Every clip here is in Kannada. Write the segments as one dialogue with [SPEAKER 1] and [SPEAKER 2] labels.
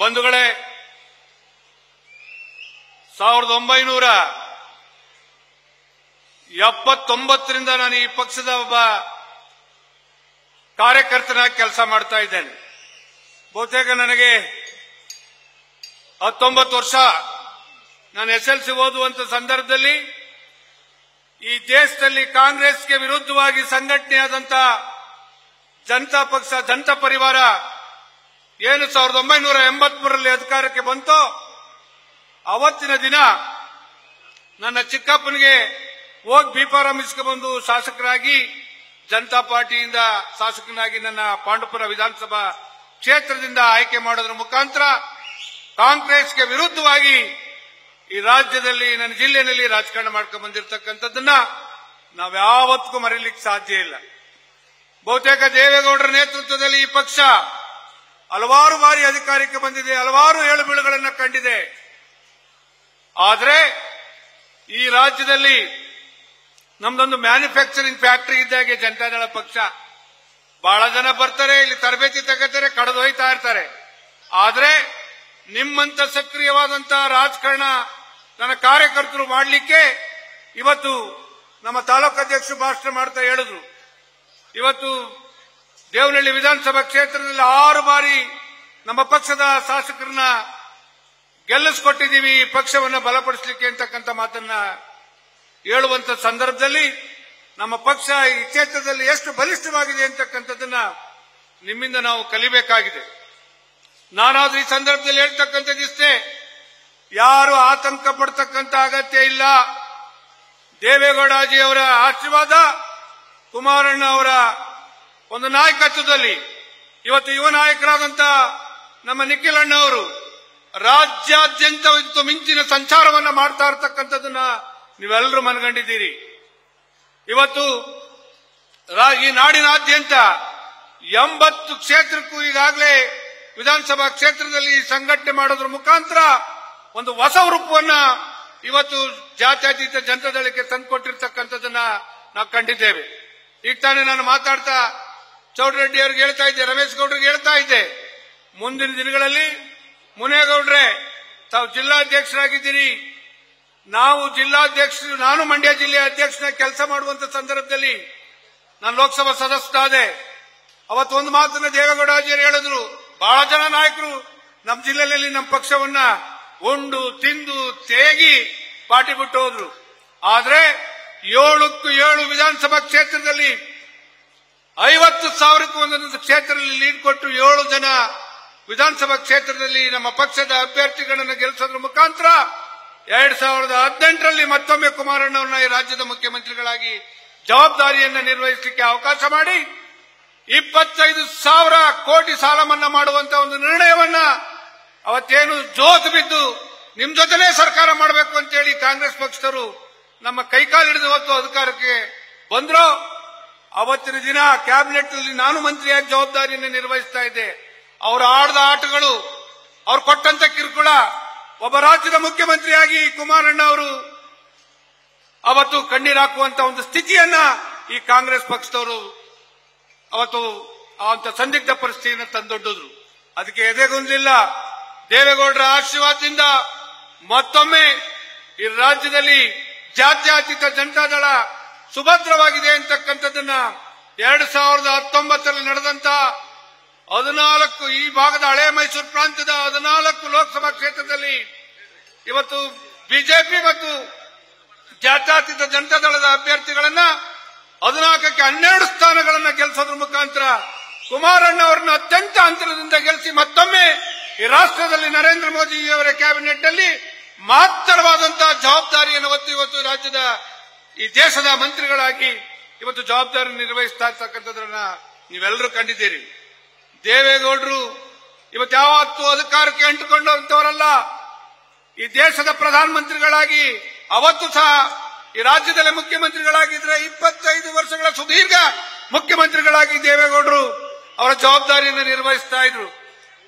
[SPEAKER 1] ಬಂಧುಗಳೇ, 1979ರಿಂದ ನಾನು ಈ ಪಕ್ಷದ ಒಬ್ಬ ಕಾರ್ಯಕರ್ತನಾಗಿ ಕೆಲಸ ಮಾಡ್ತಾ ಇದ್ದೇನೆ. ಬಹುತೇಕ ನನಗೆ 19 ವರ್ಷ. ನಾನು SLC ಓದುವಂತ ಸಂದರ್ಭದಲ್ಲಿ ಈ ದೇಶದಲ್ಲಿ ಕಾಂಗ್ರೆಸ್ಗೆ ವಿರುದ್ಧವಾಗಿ ಸಂಘಟನೆಯಾದಂತ ಜನತಾ ಪಕ್ಷ, ಜನತಾ ಪರಿವಾರ ಏನು 1983ರಲ್ಲಿ ಅಧಿಕಾರಕ್ಕೆ ಬಂತೋ ಅವತ್ತಿನ ದಿನ ನನ್ನ ಚಿಕ್ಕಪ್ಪನಿಗೆ ಹೋಗಿ ಬಿಫಾರಂ ಇಸ್ಕೊಂಡು ಶಾಸಕರಾಗಿ ಜನತಾ ಪಾರ್ಟಿಯಿಂದ ಶಾಸಕನಾಗಿ ನನ್ನ ಪಾಂಡವಪುರ ವಿಧಾನಸಭಾ ಕ್ಷೇತ್ರದಿಂದ ಆಯ್ಕೆ ಮಾಡೋದ್ರ ಮುಖಾಂತರ ಕಾಂಗ್ರೆಸ್ಗೆ ವಿರುದ್ಧವಾಗಿ ಈ ರಾಜ್ಯದಲ್ಲಿ ನನ್ನ ಜಿಲ್ಲೆಯಲ್ಲಿ ರಾಜಕಾರಣ ಮಾಡ್ಕೊಂಡು ಬಂದಿರತಕ್ಕಂಥದ್ದನ್ನ ನಾವ್ಯಾವತ್ತೂ ಮರೀಲಿಕ್ಕೆ ಸಾಧ್ಯ ಇಲ್ಲ. ಬಹುತೇಕ ದೇವೇಗೌಡರ ನೇತೃತ್ವದಲ್ಲಿ ಈ ಪಕ್ಷ ಹಲವಾರು ಬಾರಿ ಅಧಿಕಾರಕ್ಕೆ ಬಂದಿದೆ, ಹಲವಾರು ಏಳುಬೀಳುಗಳನ್ನು ಕಂಡಿದೆ. ಆದರೆ ಈ ರಾಜ್ಯದಲ್ಲಿ ನಮ್ದೊಂದು ಮ್ಯಾನುಫ್ಯಾಕ್ಚರಿಂಗ್ ಫ್ಯಾಕ್ಟರಿ ಇದ್ದಾಗೆ ಜನತಾದಳ ಪಕ್ಷ. ಬಹಳ ಜನ ಬರ್ತಾರೆ, ಇಲ್ಲಿ ತರಬೇತಿ ತಗೋತಾರೆ, ಕಳೆದು ಹೋಯ್ತಾ ಇರ್ತಾರೆ. ಆದ್ರೆ ನಿಮ್ಮಂತ ಸಕ್ರಿಯವಾದಂತಹ ರಾಜಕಾರಣ ನನ್ನ ಕಾರ್ಯಕರ್ತರು ಮಾಡಲಿಕ್ಕೆ ಇವತ್ತು ನಮ್ಮ ತಾಲೂಕು ಅಧ್ಯಕ್ಷರು ಭಾಷಣ ಮಾಡ್ತಾ ಹೇಳಿದ್ರು. ಇವತ್ತು ದೇವನಹಳ್ಳಿ ವಿಧಾನಸಭಾ ಕ್ಷೇತ್ರದಲ್ಲಿ 6 ಬಾರಿ ನಮ್ಮ ಪಕ್ಷದ ಶಾಸಕರನ್ನ ಗೆಲ್ಲಿಸಿಕೊಟ್ಟಿದ್ದೀವಿ, ಪಕ್ಷವನ್ನು ಬಲಪಡಿಸಲಿಕ್ಕೆ ಅಂತಕ್ಕಂಥ ಮಾತನ್ನ ಹೇಳುವಂತ ಸಂದರ್ಭದಲ್ಲಿ ನಮ್ಮ ಪಕ್ಷ ಈ ಕ್ಷೇತ್ರದಲ್ಲಿ ಎಷ್ಟು ಬಲಿಷ್ಠವಾಗಿದೆ ಅಂತಕ್ಕಂಥದ್ದನ್ನ ನಿಮ್ಮಿಂದ ನಾವು ಕಲಿಬೇಕಾಗಿದೆ. ನಾನಾದ್ರೂ ಈ ಸಂದರ್ಭದಲ್ಲಿ ಹೇಳ್ತಕ್ಕಂಥದ್ದಿಷ್ಟೇ, ಯಾರು ಆತಂಕ ಪಡ್ತಕ್ಕಂಥ ಅಗತ್ಯ ಇಲ್ಲ. ದೇವೇಗೌಡಜಿಯವರ ಆಶೀರ್ವಾದ, ಕುಮಾರಣ್ಣ ಅವರ ಒಂದು ನಾಯಕತ್ವದಲ್ಲಿ ಇವತ್ತು ಯುವ ನಾಯಕರಾದಂತ ನಮ್ಮ ನಿಖಿಲ್ ಅಣ್ಣ ಅವರು ರಾಜ್ಯಾದ್ಯಂತ ಮಿಂಚಿನ ಸಂಚಾರವನ್ನ ಮಾಡ್ತಾ ಇರತಕ್ಕಂಥದ್ದನ್ನ ನೀವೆಲ್ಲರೂ ಮನಗಂಡಿದ್ದೀರಿ. ಇವತ್ತು ಈ ನಾಡಿನಾದ್ಯಂತ 80 ಕ್ಷೇತ್ರಕ್ಕೂ ಈಗಾಗಲೇ ವಿಧಾನಸಭಾ ಕ್ಷೇತ್ರದಲ್ಲಿ ಸಂಘಟನೆ ಮಾಡೋದ್ರ ಮುಖಾಂತರ ಒಂದು ಹೊಸ ರೂಪವನ್ನ ಇವತ್ತು ಜಾತ್ಯತೀತ ಜನತಾದಳಕ್ಕೆ ತಂದುಕೊಟ್ಟಿರ್ತಕ್ಕಂಥದ್ದನ್ನ ನಾವು ಕಂಡಿದ್ದೇವೆ. ಈಗ ತಾನೇ ನಾನು ಮಾತಾಡ್ತಾ ಚೌಡರೆಡ್ಡಿ ಅವರಿಗೆ ಹೇಳ್ತಾ ಇದ್ದೆ, ರಮೇಶ್ ಗೌಡ್ರಿಗೆ ಹೇಳ್ತಾ ಇದ್ದೆ, ಮುಂದಿನ ದಿನಗಳಲ್ಲಿ ಮುನೇಗೌಡ್ರೆ ತಾವು ಜಿಲ್ಲಾಧ್ಯಕ್ಷರಾಗಿದ್ದೀರಿ, ನಾವು ಜಿಲ್ಲಾಧ್ಯಕ್ಷರು, ನಾನು ಮಂಡ್ಯ ಜಿಲ್ಲೆಯ ಅಧ್ಯಕ್ಷನ ಕೆಲಸ ಮಾಡುವಂತ ಸಂದರ್ಭದಲ್ಲಿ ನಾನು ಲೋಕಸಭಾ ಸದಸ್ಯನಾದೆ. ಅವತ್ತು ಒಂದು ಮಾತನ್ನ ದೇವೇಗೌಡಾಜಿಯವರು ಹೇಳಿದ್ರು, ಬಹಳ ಜನ ನಾಯಕರು ನಮ್ಮ ಜಿಲ್ಲೆಯಲ್ಲಿ ನಮ್ಮ ಪಕ್ಷವನ್ನ ಉಂಡು ತಿಂದು ತೇಗಿ ಪಾರ್ಟಿ ಬಿಟ್ಟು ಹೋದ್ರು. ಆದ್ರೆ 7ಕ್ಕೂ 7 ವಿಧಾನಸಭಾ ಕ್ಷೇತ್ರದಲ್ಲಿ 50,000ಕ್ಕೂ ಒಂದೊಂದು ಕ್ಷೇತ್ರದಲ್ಲಿ ಲೀಡ್ ಕೊಟ್ಟು 7 ಜನ ವಿಧಾನಸಭಾ ಕ್ಷೇತ್ರದಲ್ಲಿ ನಮ್ಮ ಪಕ್ಷದ ಅಭ್ಯರ್ಥಿಗಳನ್ನು ಗೆಲ್ಲಿಸೋದ್ರ ಮುಖಾಂತರ 2018ರಲ್ಲಿ ಮತ್ತೊಮ್ಮೆ ಕುಮಾರಣ್ಣವ್ರನ್ನ ಈ ರಾಜ್ಯದ ಮುಖ್ಯಮಂತ್ರಿಗಳಾಗಿ ಜವಾಬ್ದಾರಿಯನ್ನ ನಿರ್ವಹಿಸಲಿಕ್ಕೆ ಅವಕಾಶ ಮಾಡಿ 25,000 ಕೋಟಿ ಸಾಲ ಮನ್ನಾ ಮಾಡುವಂತ ಒಂದು ನಿರ್ಣಯವನ್ನ ಅವತ್ತೇನು ಜೋತು ಬಿದ್ದು ನಿಮ್ ಜೊತೆನೇ ಸರ್ಕಾರ ಮಾಡಬೇಕು ಅಂತೇಳಿ ಕಾಂಗ್ರೆಸ್ ಪಕ್ಷದವರು ನಮ್ಮ ಕೈಕಾಲು ಹಿಡಿದು ಹೊತ್ತು ಅಧಿಕಾರಕ್ಕೆ ಬಂದ್ರು. ಅವತ್ತಿನ ದಿನ ಕ್ಯಾಬಿನೆಟ್ ನಲ್ಲಿ ನಾನು ಮಂತ್ರಿಯಾಗಿ ಜವಾಬ್ದಾರಿಯನ್ನು ನಿರ್ವಹಿಸ್ತಾ ಇದ್ದೆ. ಅವರು ಆಡಿದ ಆಟಗಳು, ಅವ್ರು ಕೊಟ್ಟಂತ ಕಿರುಕುಳ, ಒಬ್ಬ ರಾಜ್ಯದ ಮುಖ್ಯಮಂತ್ರಿಯಾಗಿ ಕುಮಾರಣ್ಣ ಅವರು ಅವತ್ತು ಕಣ್ಣೀರು ಹಾಕುವಂತ ಒಂದು ಸ್ಥಿತಿಯನ್ನ ಈ ಕಾಂಗ್ರೆಸ್ ಪಕ್ಷದವರು ಅವತ್ತು ಅಂತ ಸಂದಿಗ್ಧ ಪರಿಸ್ಥಿತಿಯನ್ನು ತಂದೊಡ್ಡಿದ್ರು. ಅದಕ್ಕೆ ಎದೆಗುಂದಿಲ್ಲ. ದೇವೇಗೌಡರ ಆಶೀರ್ವಾದದಿಂದ ಮತ್ತೊಮ್ಮೆ ಈ ರಾಜ್ಯದಲ್ಲಿ ಜಾತ್ಯತೀತ ಜನತಾದಳ ಸುಭದ್ರವಾಗಿದೆ ಅಂತಕ್ಕಂಥದ್ದನ್ನ 2019ರಲ್ಲಿ ನಡೆದಂತ 14 ಈ ಭಾಗದ ಹಳೆ ಮೈಸೂರು ಪ್ರಾಂತ್ಯದ 14 ಲೋಕಸಭಾ ಕ್ಷೇತ್ರದಲ್ಲಿ ಇವತ್ತು ಬಿಜೆಪಿ ಮತ್ತು ಜಾತ್ಯತೀತ ಜನತಾದಳದ ಅಭ್ಯರ್ಥಿಗಳನ್ನ 14ಕ್ಕೆ 12 ಸ್ಥಾನಗಳನ್ನ ಗೆಲ್ಲಿಸೋದ್ರ ಮುಖಾಂತರ ಕುಮಾರಣ್ಣ ಅವರನ್ನ ಅತ್ಯಂತ ಅಂತರದಿಂದ ಗೆಲ್ಲಿಸಿ ಮತ್ತೊಮ್ಮೆ ಈ ರಾಷ್ಟ್ರದಲ್ಲಿ ನರೇಂದ್ರ ಮೋದಿಯವರ ಕ್ಯಾಬಿನೆಟ್ ನಲ್ಲಿ ಮಹತ್ತರವಾದಂತಹ ಜವಾಬ್ದಾರಿಯನ್ನು ಹೊತ್ತು ಇವತ್ತು ರಾಜ್ಯದ ಈ ದೇಶದ ಮಂತ್ರಿಗಳಾಗಿ ಇವತ್ತು ಜವಾಬ್ದಾರಿ ನಿರ್ವಹಿಸ್ತಾ ಇರ್ತಕ್ಕಂಥದ್ರನ್ನ ನೀವೆಲ್ಲರೂ ಕಂಡಿದ್ದೀರಿ. ದೇವೇಗೌಡರು ಇವತ್ತು ಯಾವತ್ತೂ ಅಧಿಕಾರಕ್ಕೆ ಅಂಟಿಕೊಂಡಂತವರಲ್ಲ. ಈ ದೇಶದ ಪ್ರಧಾನಮಂತ್ರಿಗಳಾಗಿ ಅವತ್ತು ಸಹ ಈ ರಾಜ್ಯದಲ್ಲಿ ಮುಖ್ಯಮಂತ್ರಿಗಳಾಗಿದ್ರೆ 25 ವರ್ಷಗಳ ಸುದೀರ್ಘ ಮುಖ್ಯಮಂತ್ರಿಗಳಾಗಿ ದೇವೇಗೌಡರು ಅವರ ಜವಾಬ್ದಾರಿಯನ್ನು ನಿರ್ವಹಿಸ್ತಾ ಇದ್ರು.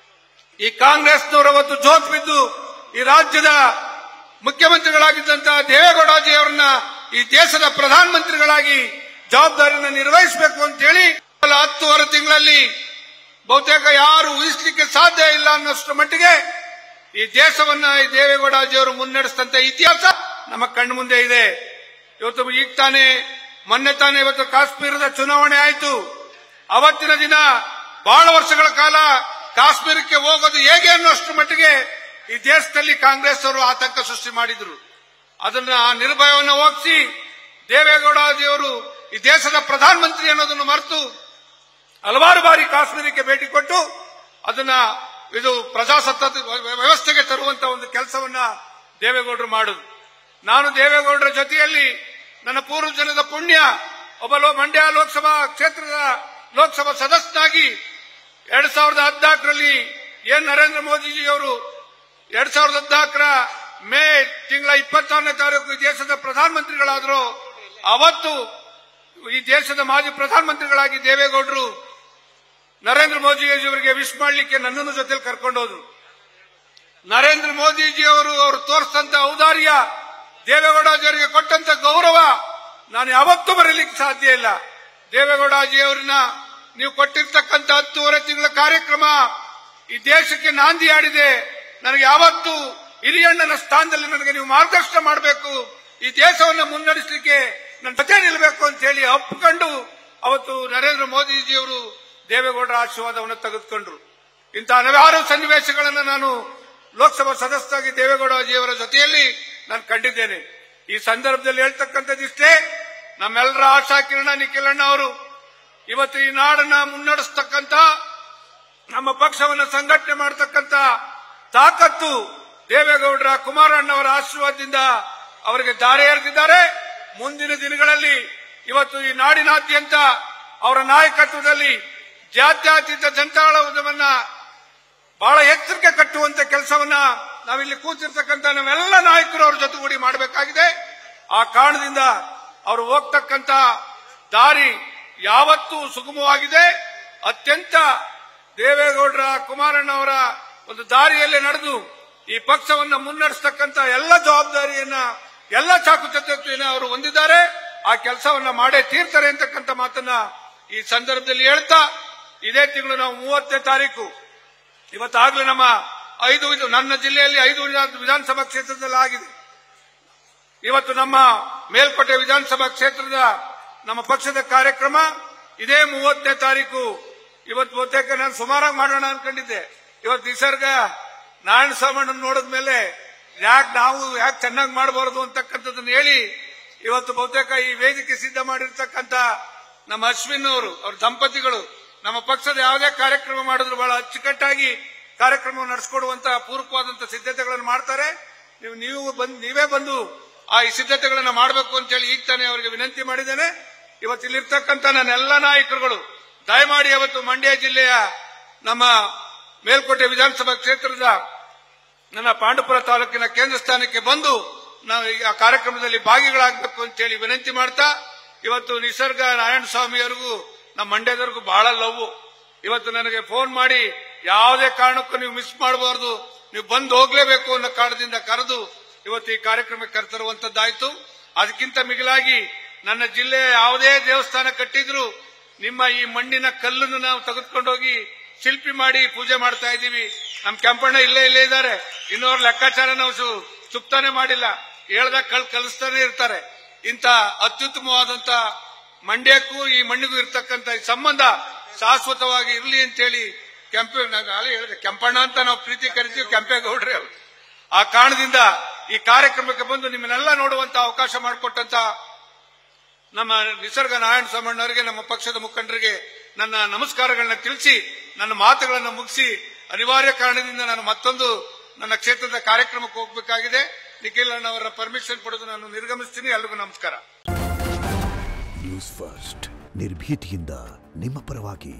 [SPEAKER 1] ಈ ಕಾಂಗ್ರೆಸ್ನವರು ಅವತ್ತು ಜೋತ್ ಬಿದ್ದು ಈ ರಾಜ್ಯದ ಮುಖ್ಯಮಂತ್ರಿಗಳಾಗಿದ್ದಂತಹ ದೇವೇಗೌಡಜಿಯವರನ್ನ ಈ ದೇಶದ ಪ್ರಧಾನಮಂತ್ರಿಗಳಾಗಿ ಜವಾಬ್ದಾರಿಯನ್ನು ನಿರ್ವಹಿಸಬೇಕು ಅಂತ ಹೇಳಿ 10 ತಿಂಗಳಲ್ಲಿ ಬಹುತೇಕ ಯಾರು ಊಹಿಸಲಿಕ್ಕೆ ಸಾಧ್ಯ ಇಲ್ಲ ಅನ್ನೋಷ್ಟರ ಮಟ್ಟಿಗೆ ಈ ದೇಶವನ್ನ ಈ ದೇವೇಗೌಡಜಿಯವರು ಮುನ್ನಡೆಸಿದಂತ ಇತಿಹಾಸ ನಮ್ಮ ಕಣ್ಣು ಮುಂದೆ ಇದೆ. ಇವತ್ತು ಈಗ ತಾನೇ ಮೊನ್ನೆ ತಾನೇ ಇವತ್ತು ಕಾಶ್ಮೀರದ ಚುನಾವಣೆ ಆಯಿತು. ಅವತ್ತಿನ ದಿನ ಬಹಳ ವರ್ಷಗಳ ಕಾಲ ಕಾಶ್ಮೀರಕ್ಕೆ ಹೋಗೋದು ಹೇಗೆ ಅನ್ನೋಷ್ಟರ ಮಟ್ಟಿಗೆ ಈ ದೇಶದಲ್ಲಿ ಕಾಂಗ್ರೆಸ್ ಅವರು ಆತಂಕ ಸೃಷ್ಟಿ ಮಾಡಿದ್ರು. ಅದನ್ನ ನಿರ್ಭಯವನ್ನು ಹೋಗಿಸಿ ದೇವೇಗೌಡಜಿಯವರು ಈ ದೇಶದ ಪ್ರಧಾನಮಂತ್ರಿ ಅನ್ನೋದನ್ನು ಮರೆತು ಹಲವಾರು ಬಾರಿ ಕಾಶ್ಮೀರಕ್ಕೆ ಭೇಟಿ ಕೊಟ್ಟು ಅದನ್ನ ಇದು ಪ್ರಜಾಸತ್ತಾತ್ಮಕ ವ್ಯವಸ್ಥೆಗೆ ತರುವಂತ ಒಂದು ಕೆಲಸವನ್ನ ದೇವೇಗೌಡರು ಮಾಡುದು. ನಾನು ದೇವೇಗೌಡರ ಜೊತೆಯಲ್ಲಿ ನನ್ನ ಪೂರ್ವಜನದ ಪುಣ್ಯ ಒಬ್ಬ ಮಂಡ್ಯ ಲೋಕಸಭಾ ಕ್ಷೇತ್ರದ ಲೋಕಸಭಾ ಸದಸ್ಯನಾಗಿ 2014ರಲ್ಲಿ ಏನ್ ನರೇಂದ್ರ ಮೋದಿಜಿಯವರು 2014ರ ಮೇ ತಿಂಗಳ 26ನೇ ತಾರೀಕು ಈ ದೇಶದ ಪ್ರಧಾನಮಂತ್ರಿಗಳಾದ್ರು. ಅವತ್ತು ಈ ದೇಶದ ಮಾಜಿ ಪ್ರಧಾನಮಂತ್ರಿಗಳಾಗಿ ದೇವೇಗೌಡರು ನರೇಂದ್ರ ಮೋದಿಜಿಯವರಿಗೆ ವಿಶ್ ಮಾಡಲಿಕ್ಕೆ ನನ್ನನ್ನು ಜೊತೆಲಿ ಕರ್ಕೊಂಡು ಹೋದ್ರು. ನರೇಂದ್ರ ಮೋದಿಜಿಯವರು ತೋರಿಸಿದಂತ ಔದಾರ್ಯ, ದೇವೇಗೌಡಜಿಯವರಿಗೆ ಕೊಟ್ಟಂತ ಗೌರವ ನಾನು ಯಾವತ್ತೂ ಬರಲಿಕ್ಕೆ ಸಾಧ್ಯ ಇಲ್ಲ. ದೇವೇಗೌಡಜಿಯವರನ್ನ ನೀವು ಕೊಟ್ಟಿರ್ತಕ್ಕಂಥ 10.5 ತಿಂಗಳ ಕಾರ್ಯಕ್ರಮ ಈ ದೇಶಕ್ಕೆ ನಾಂದಿ ಆಡಿದೆ. ನನಗೆ ಯಾವತ್ತೂ ಹಿರಿಯಣ್ಣನ ಸ್ಥಾನದಲ್ಲಿ ನನಗೆ ನೀವು ಮಾರ್ಗದರ್ಶನ ಮಾಡಬೇಕು, ಈ ದೇಶವನ್ನು ಮುನ್ನಡೆಸಲಿಕ್ಕೆ ನನ್ನ ಜೊತೆ ನಿಲ್ಲಬೇಕು ಅಂತ ಹೇಳಿ ಒಪ್ಪಿಕೊಂಡು ಅವತ್ತು ನರೇಂದ್ರ ಮೋದಿಜಿಯವರು ದೇವೇಗೌಡರ ಆಶೀರ್ವಾದವನ್ನು ತೆಗೆದುಕೊಂಡ್ರು. ಇಂತಹ ಹಲವಾರು ಸನ್ನಿವೇಶಗಳನ್ನು ನಾನು ಲೋಕಸಭಾ ಸದಸ್ಯರಾಗಿ ದೇವೇಗೌಡಜಿಯವರ ಜೊತೆಯಲ್ಲಿ ನಾನು ಕಂಡಿದ್ದೇನೆ. ಈ ಸಂದರ್ಭದಲ್ಲಿ ಹೇಳ್ತಕ್ಕಂಥದ್ದಿಷ್ಟೇ, ನಮ್ಮೆಲ್ಲರ ಆಶಾ ಕಿರಣ ನಿಖಿಲಣ್ಣ ಅವರು ಇವತ್ತು ಈ ನಾಡನ್ನ ಮುನ್ನಡೆಸ್ತಕ್ಕಂಥ ನಮ್ಮ ಪಕ್ಷವನ್ನು ಸಂಘಟನೆ ಮಾಡತಕ್ಕಂಥ ತಾಕತ್ತು ದೇವೇಗೌಡರ ಕುಮಾರಣ್ಣವರ ಆಶೀರ್ವಾದದಿಂದ ಅವರಿಗೆ ದಾರಿ ಎರೆದಿದ್ದಾರೆ. ಮುಂದಿನ ದಿನಗಳಲ್ಲಿ ಇವತ್ತು ಈ ನಾಡಿನಾದ್ಯಂತ ಅವರ ನಾಯಕತ್ವದಲ್ಲಿ ಜಾತ್ಯತೀತ ಜನತಾದಳವನ್ನ ಬಹಳ ಎಚ್ಚರಿಕೆ ಕಟ್ಟುವಂತ ಕೆಲಸವನ್ನ ನಾವಿಲ್ಲಿ ಕೂತಿರ್ತಕ್ಕಂಥ ನಾವೆಲ್ಲ ನಾಯಕರು ಅವ್ರ ಜೊತೆಗೂಡಿ ಮಾಡಬೇಕಾಗಿದೆ. ಆ ಕಾರಣದಿಂದ ಅವರು ಹೋಗ್ತಕ್ಕಂಥ ದಾರಿ ಯಾವತ್ತೂ ಸುಗಮವಾಗಿದೆ. ಅತ್ಯಂತ ದೇವೇಗೌಡರ ಕುಮಾರಣ್ಣವರ ಒಂದು ದಾರಿಯಲ್ಲೇ ನಡೆದು ಈ ಪಕ್ಷವನ್ನು ಮುನ್ನಡೆಸತಕ್ಕಂಥ ಎಲ್ಲ ಜವಾಬ್ದಾರಿಯನ್ನ ಎಲ್ಲ ಚಾಕುಚಕ್ಯತೆಯನ್ನು ಅವರು ಹೊಂದಿದ್ದಾರೆ. ಆ ಕೆಲಸವನ್ನ ಮಾಡೇ ತೀರ್ತಾರೆ ಅಂತಕ್ಕಂಥ ಮಾತನ್ನ ಈ ಸಂದರ್ಭದಲ್ಲಿ ಹೇಳ್ತಾ, ಇದೇ ತಿಂಗಳು ನಾವು 30ನೇ ತಾರೀಕು ಇವತ್ತಾಗಲೇ ನಮ್ಮ ನನ್ನ ಜಿಲ್ಲೆಯಲ್ಲಿ 5 ವಿಧಾನಸಭಾ ಕ್ಷೇತ್ರದಲ್ಲಿ ಆಗಿದೆ. ಇವತ್ತು ನಮ್ಮ ಮೇಲ್ಕೋಟೆ ವಿಧಾನಸಭಾ ಕ್ಷೇತ್ರದ ನಮ್ಮ ಪಕ್ಷದ ಕಾರ್ಯಕ್ರಮ ಇದೇ 30ನೇ ತಾರೀಕು. ಇವತ್ತು ಬಹುತೇಕ ನಾನು ಸುಮಾರಾಗಿ ಮಾಡೋಣ ಅನ್ಕೊಂಡಿದ್ದೆ. ಇವತ್ತು ನಿಸರ್ಗ ನಾರಾಯಣ ಸ್ವಾಮಿ ನೋಡಿದ್ಮೇಲೆ ಯಾಕೆ ಚೆನ್ನಾಗಿ ಮಾಡಬಾರದು ಅಂತಕ್ಕಂಥದ್ದನ್ನು ಹೇಳಿ ಇವತ್ತು ಬಹುತೇಕ ಈ ವೇದಿಕೆ ಸಿದ್ಧ ಮಾಡಿರ್ತಕ್ಕಂಥ ನಮ್ಮ ಅಶ್ವಿನ್ ಅವ್ರ ದಂಪತಿಗಳು ನಮ್ಮ ಪಕ್ಷದ ಯಾವುದೇ ಕಾರ್ಯಕ್ರಮ ಮಾಡಿದ್ರು ಬಹಳ ಅಚ್ಚುಕಟ್ಟಾಗಿ ಕಾರ್ಯಕ್ರಮವನ್ನು ನಡೆಸಿಕೊಡುವಂತಹ ಪೂರಕವಾದಂತಹ ಸಿದ್ಧತೆಗಳನ್ನು ಮಾಡ್ತಾರೆ. ನೀವೇ ಬಂದು ಆ ಈ ಸಿದ್ಧತೆಗಳನ್ನು ಮಾಡಬೇಕು ಅಂತ ಹೇಳಿ ಈಗ ತಾನೇ ಅವರಿಗೆ ವಿನಂತಿ ಮಾಡಿದ್ದೇನೆ. ಇವತ್ತು ಇಲ್ಲಿರ್ತಕ್ಕಂಥ ನನ್ನ ಎಲ್ಲ ನಾಯಕರುಗಳು ದಯಮಾಡಿ ಅವತ್ತು ಮಂಡ್ಯ ಜಿಲ್ಲೆಯ ನಮ್ಮ ಮೇಲ್ಕೋಟೆ ವಿಧಾನಸಭಾ ಕ್ಷೇತ್ರದ ನನ್ನ ಪಾಂಡುಪುರ ತಾಲೂಕಿನ ಕೇಂದ್ರ ಸ್ಥಾನಕ್ಕೆ ಬಂದು ನಾವು ಆ ಕಾರ್ಯಕ್ರಮದಲ್ಲಿ ಭಾಗಿಗಳಾಗಬೇಕು ಅಂತ ಹೇಳಿ ವಿನಂತಿ ಮಾಡ್ತಾ, ಇವತ್ತು ನಿಸರ್ಗ ನಾರಾಯಣ ಸ್ವಾಮಿಯವರಿಗೂ ನಮ್ಮ ಮಂಡ್ಯದವರಿಗೂ ಬಹಳ ಲವ್. ಇವತ್ತು ನನಗೆ ಫೋನ್ ಮಾಡಿ ಯಾವುದೇ ಕಾರಣಕ್ಕೂ ನೀವು ಮಿಸ್ ಮಾಡಬಾರದು, ನೀವು ಬಂದು ಹೋಗ್ಲೇಬೇಕು ಅನ್ನೋ ಕಾರಣದಿಂದ ಕರೆದು ಇವತ್ತು ಈ ಕಾರ್ಯಕ್ರಮಕ್ಕೆ ಕರೆತರುವಂತದ್ದಾಯ್ತು. ಅದಕ್ಕಿಂತ ಮಿಗಿಲಾಗಿ ನನ್ನ ಜಿಲ್ಲೆಯ ಯಾವುದೇ ದೇವಸ್ಥಾನ ಕಟ್ಟಿದ್ರು ನಿಮ್ಮ ಈ ಮಣ್ಣಿನ ಕಲ್ಲನ್ನು ನಾವು ತೆಗೆದುಕೊಂಡೋಗಿ ಶಿಲ್ಪಿ ಮಾಡಿ ಪೂಜೆ ಮಾಡ್ತಾ ಇದ್ದೀವಿ. ನಮ್ಮ ಕೆಂಪಣ್ಣ ಇಲ್ಲೇ ಇದ್ದಾರೆ. ಇನ್ನೋರ್ ಲೆಕ್ಕಾಚಾರ ನಾವು ಸುಪ್ತಾನೆ ಮಾಡಿಲ್ಲ, ಹೇಳ್ದಾಗ ಕಲಿಸ್ತಾನೆ ಇರ್ತಾರೆ. ಇಂಥ ಅತ್ಯುತ್ತಮವಾದಂತ ಮಂಡ್ಯಕ್ಕೂ ಈ ಮಣ್ಣಿಗೂ ಇರ್ತಕ್ಕಂಥ ಈ ಸಂಬಂಧ ಶಾಶ್ವತವಾಗಿ ಇರಲಿ ಅಂತೇಳಿ ಹೇಳಿದೆ. ಕೆಂಪಣ್ಣ ಅಂತ ನಾವು ಪ್ರೀತಿ ಕರಿತೀವಿ, ಕೆಂಪೇಗೌಡ್ರೆ ಅವರು. ಆ ಕಾರಣದಿಂದ ಈ ಕಾರ್ಯಕ್ರಮಕ್ಕೆ ಬಂದು ನಿಮ್ಮನ್ನೆಲ್ಲ ನೋಡುವಂತ ಅವಕಾಶ ಮಾಡಿಕೊಟ್ಟಂತ ನಮ್ಮ ನಿಸರ್ಗ ನಾರಾಯಣ ಸ್ವಾಮಣ್ಣವರಿಗೆ, ನಮ್ಮ ಪಕ್ಷದ ಮುಖಂಡರಿಗೆ ನನ್ನ ನಮಸ್ಕಾರಗಳನ್ನ ತಿಳಿಸಿ ನನ್ನ ಮಾತುಗಳನ್ನು ಮುಗಿಸಿ, ಅನಿವಾರ್ಯ ಕಾರಣದಿಂದ ನಾನು ಮತ್ತೊಂದು ನನ್ನ ಕ್ಷೇತ್ರದ ಕಾರ್ಯಕ್ರಮಕ್ಕೆ ಹೋಗಬೇಕಾಗಿದೆ. ನಿಖಿಲ್ ಅಣ್ಣವರ ಪರ್ಮಿಷನ್ ಪಡೆದು ನಾನು ನಿರ್ಗಮಿಸ್ತೀನಿ. ಎಲ್ರಿಗೂ ನಮಸ್ಕಾರ.
[SPEAKER 2] ನ್ಯೂಸ್ ಫಸ್ಟ್, ನಿರ್ಭೀತಿಯಿಂದ ನಿಮ್ಮ ಪರವಾಗಿ.